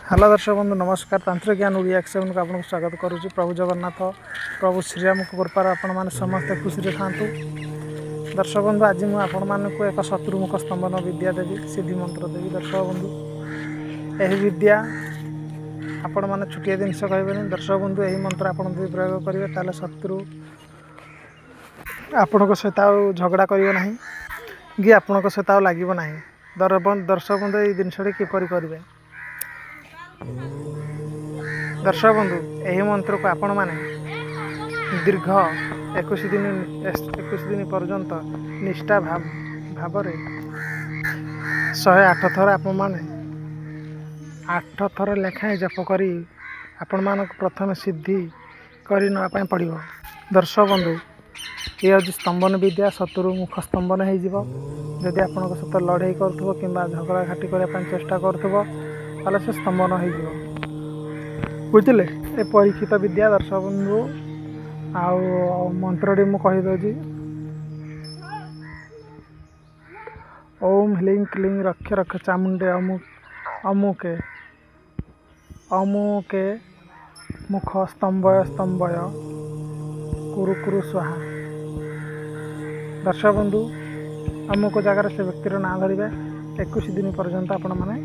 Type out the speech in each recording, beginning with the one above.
Hello दर्शक बंधु नमस्कार। तंत्र ज्ञान ओडिया एक्शन को आपको स्वागत करुच्ची। प्रभु जगन्नाथ प्रभु श्रीराम को कृपार आपण मैंने समस्ते खुशी था। दर्शक बंधु आज मुझे आपण मानक एक शत्रुमुख स्तंभन विद्या देवी सिद्धि मंत्र देवी। दर्शक बंधु यही विद्या आपण मैंने छुटिया जिनस कहे। दर्शक बंधु यही मंत्र आप प्रयोग करेंगे ताले शत्रु आपण सहित झगड़ा करना कि आपण सहित लगे ना। दर्शक बंधु ये जिनस किपर करेंगे। दर्शक बंधु यही मंत्र को आपण मैंने दीर्घ 21 दिन पर्यंत निष्ठा भाव 108 थर आप 8 थर लेखाएं जप करी आपण मानक प्रथम सिद्धि करी नापा पड़ो। दर्शक बंधु ये हूँ स्तंभन विद्या शत्रुमुख स्तंभन होदी आपण सहित लड़े करुव कि झगड़ा घाटी करने चेष्टा करुव ताले से स्तंभन हो बुझे। ए परीक्षित विद्या दर्शक बंधु आउ मंत्रटी मु कहीदे। ओम ह्लीं क्लीं रक्ष रक्ष चामुंडे अमुके अमुके मुख स्तंभय स्तंभय कुरु कुरु स्वाहा। दर्शक बंधु अमुक जगार से व्यक्तिर ना धरवे 21 दिन पर्यंत आपण मैंने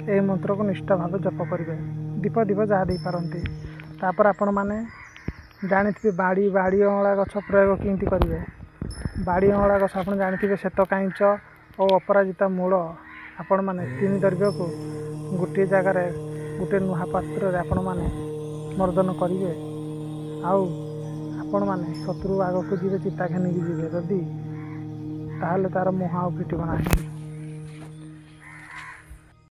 यही मंत्र को निष्ठा भाव जप करेंगे। दीप दीप जहाँ दे पारती तापर आपण मैंने जानी बाड़ी बाड़ी अँला गछ प्रयोग किंती करेंगे। बाड़ी अँला गछ आप जानी श्वेत काईच और अपराजिता मूल आपण मैंने 3 द्रव्य को गोटे जगार गोटे नुहा पात्र आपण मैंने मर्दन करेंगे। आउ आपण मैंने शत्रु आग को जी चिता घानी जी जदि तार मुह आ फिटब ना।